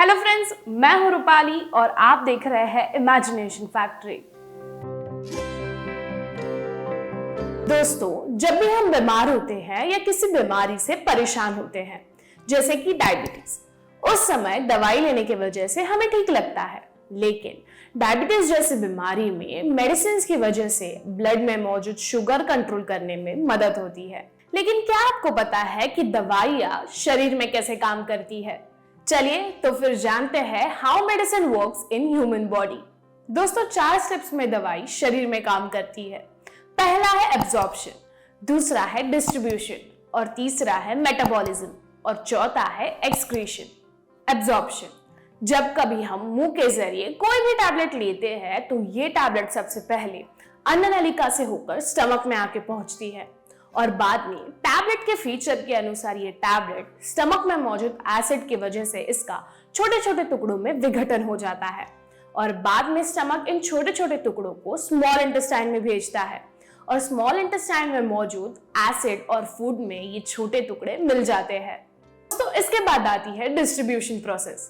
Hello friends, मैं हूं रूपाली और आप देख रहे हैं इमेजिनेशन फैक्ट्री। दोस्तों, जब भी हम बीमार होते हैं या किसी बीमारी से परेशान होते हैं, जैसे कि डायबिटीज, उस समय दवाई लेने की वजह से हमें ठीक लगता है। लेकिन डायबिटीज जैसी बीमारी में मेडिसिन की वजह से ब्लड में मौजूद शुगर कंट्रोल करने में मदद होती है। लेकिन क्या आपको पता है कि दवाइयां शरीर में कैसे काम करती है? चलिए तो फिर जानते हैं how medicine works in human body. दोस्तों, 4 स्टेप्स में दवाई शरीर में काम करती है। पहला है एब्जॉर्प्शन, दूसरा है डिस्ट्रीब्यूशन और तीसरा है मेटाबॉलिज्म और चौथा है एक्सक्रीशन। एब्जॉर्प्शन, जब कभी हम मुंह के जरिए कोई भी टैबलेट लेते हैं तो ये टैबलेट सबसे पहले अन्न नलिका से होकर स्टमक में आके पहुंचती है और बाद में टैबलेट के फीचर के अनुसार ये टैबलेट स्टमक में मौजूद एसिड की वजह से इसका छोटे छोटे टुकड़ों में विघटन हो जाता है और बाद में स्टमक इन छोटे छोटे टुकड़ों को स्मॉल इंटेस्टाइन में भेजता है और स्मॉल इंटेस्टाइन में मौजूद एसिड और फूड में ये छोटे टुकड़े मिल जाते हैं। तो इसके बाद आती है डिस्ट्रीब्यूशन प्रोसेस।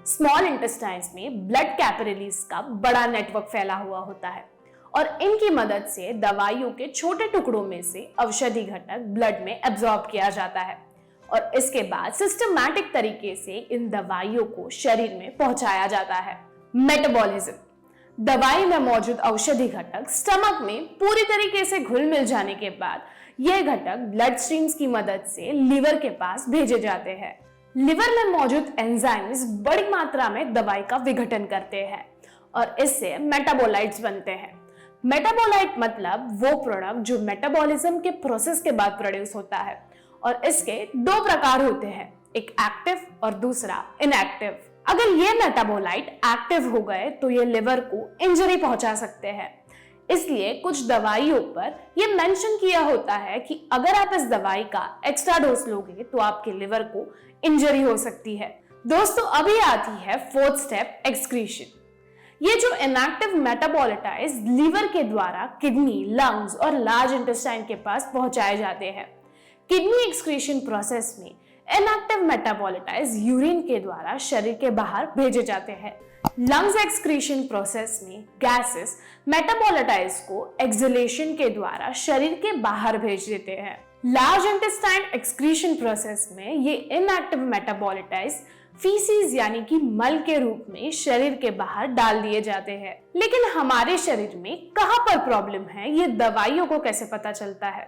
स्मॉल इंटेस्टाइन्स में ब्लड कैपिलरीज का बड़ा नेटवर्क फैला हुआ होता है और इनकी मदद से दवाइयों के छोटे टुकड़ों में से औषधि घटक ब्लड में एब्जॉर्ब किया जाता है और इसके बाद सिस्टमैटिक तरीके से इन दवाइयों को शरीर में पहुंचाया जाता है। मेटाबॉलिज्म, दवाई में मौजूद औषधि घटक स्टमक में पूरी तरीके से घुल मिल जाने के बाद ये घटक ब्लड स्ट्रीम्स की मदद से लिवर के पास भेजे जाते हैं। लिवर में मौजूद एंजाइम्स बड़ी मात्रा में दवाई का विघटन करते हैं और इससे मेटाबोलाइट्स बनते हैं। मेटाबोलाइट मतलब वो प्रोडक्ट जो मेटाबॉलिज्म के प्रोसेस के बाद प्रोड्यूस होता है और इसके 2 प्रकार होते हैं, एक एक्टिव और दूसरा इनएक्टिव। अगर ये मेटाबोलाइट एक्टिव हो गए तो ये लिवर को इंजरी पहुंचा सकते हैं। इसलिए कुछ दवाइयों पर ये मेंशन किया होता है कि अगर आप इस दवाई का एक्स्ट्रा डोज लोगे तो आपके लिवर को इंजरी हो सकती है। दोस्तों, अभी आती है 4th स्टेप, एक्सक्रीशन। ये जो इनएक्टिव मेटाबोलाइट्स लीवर के द्वारा किडनी, लंग्स और लार्ज इंटेस्टाइन के पास पहुंचाए जाते हैं। किडनी एक्सक्रीशन प्रोसेस में इनएक्टिव मेटाबोलाइट्स यूरिन के द्वारा शरीर के बाहर भेजे जाते हैं। लंग्स एक्सक्रीशन प्रोसेस में गैसेस मेटाबोलाइट्स को एक्सहेलेशन के द्वारा शरीर के बाहर भेज देते हैं। लार्ज इंटेस्टाइन एक्सक्रीशन प्रोसेस में ये इनएक्टिव मेटाबोलाइट्स फीसिस यानी कि मल के रूप में शरीर के बाहर डाल दिए जाते हैं। लेकिन हमारे शरीर में कहां पर प्रॉब्लम है, ये दवाइयों को कैसे पता चलता है?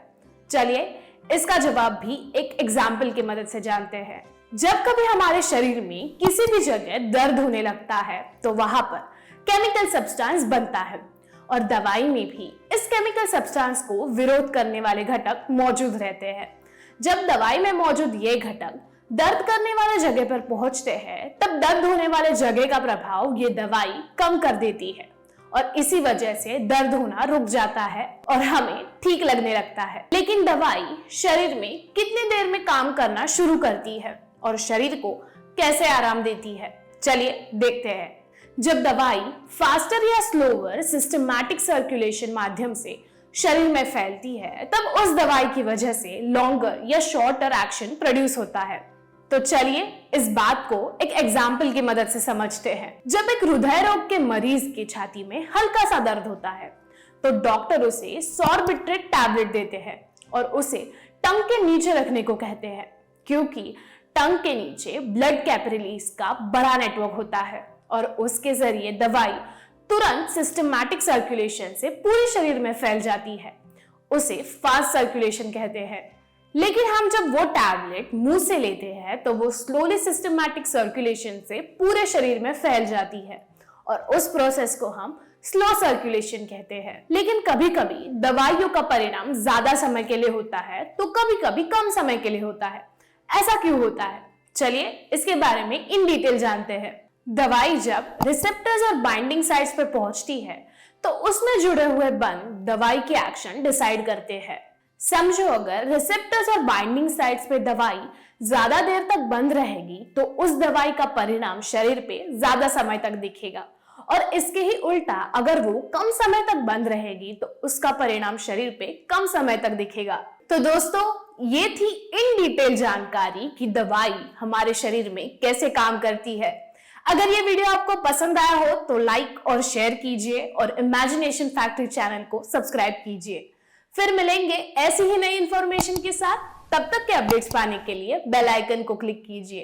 चलिए इसका जवाब भी एक एग्जाम्पल की मदद से जानते हैं। जब कभी हमारे शरीर में किसी भी जगह दर्द होने लगता है तो वहां पर केमिकल सब्सटेंस बनता है और दवाई में भी इस केमिकल सब्सटेंस को विरोध करने वाले घटक मौजूद रहते हैं। जब दवाई में मौजूद ये घटक दर्द करने वाले जगह पर पहुंचते हैं तब दर्द होने वाले जगह का प्रभाव ये दवाई कम कर देती है और इसी वजह से दर्द होना रुक जाता है और हमें ठीक लगने लगता है। लेकिन दवाई शरीर में कितनी देर में काम करना शुरू करती है और शरीर को कैसे आराम देती है? चलिए देखते हैं। जब दवाई फास्टर या स्लोअर सिस्टमैटिक सर्कुलेशन माध्यम से शरीर में फैलती है तब उस दवाई की वजह से लॉन्गर या शॉर्टर एक्शन प्रोड्यूस होता है। तो चलिए इस बात को एक एग्जाम्पल की मदद से समझते हैं। जब एक हृदय रोग के मरीज की छाती में हल्का सा दर्द होता है तो डॉक्टर उसे सॉर्बिट्रेट टैबलेट देते हैं और उसे टंग के नीचे रखने को कहते हैं, क्योंकि टंग के नीचे ब्लड कैपिलरीज का बड़ा नेटवर्क होता है और उसके जरिए दवाई तुरंत सिस्टमैटिक सर्कुलेशन से पूरे शरीर में फैल जाती है। उसे फास्ट सर्कुलेशन कहते हैं। लेकिन हम जब वो टैबलेट मुंह से लेते हैं तो वो स्लोली सिस्टमैटिक सर्कुलेशन से पूरे शरीर में फैल जाती है और उस प्रोसेस को हम स्लो सर्कुलेशन कहते हैं। लेकिन कभी कभी दवाइयों का परिणाम ज्यादा समय के लिए होता है तो कभी कभी कम समय के लिए होता है। ऐसा क्यों होता है? चलिए इसके बारे में इन डिटेल जानते हैं। दवाई जब रिसेप्टर्स और बाइंडिंग साइट्स पर पहुंचती है तो उसमें जुड़े हुए बंध दवाई के एक्शन डिसाइड करते हैं। समझो, अगर रिसेप्टर्स और बाइंडिंग साइट्स पे दवाई ज्यादा देर तक बंद रहेगी तो उस दवाई का परिणाम शरीर पे ज्यादा समय तक दिखेगा और इसके ही उल्टा अगर वो कम समय तक बंद रहेगी तो उसका परिणाम शरीर पे कम समय तक दिखेगा। तो दोस्तों, ये थी इन डिटेल जानकारी कि दवाई हमारे शरीर में कैसे काम करती है। अगर ये वीडियो आपको पसंद आया हो तो लाइक और शेयर कीजिए और इमेजिनेशन फैक्ट्री चैनल को सब्सक्राइब कीजिए। फिर मिलेंगे ऐसी ही नई इंफॉर्मेशन के साथ। तब तक के अपडेट्स पाने के लिए बेल आइकन को क्लिक कीजिए।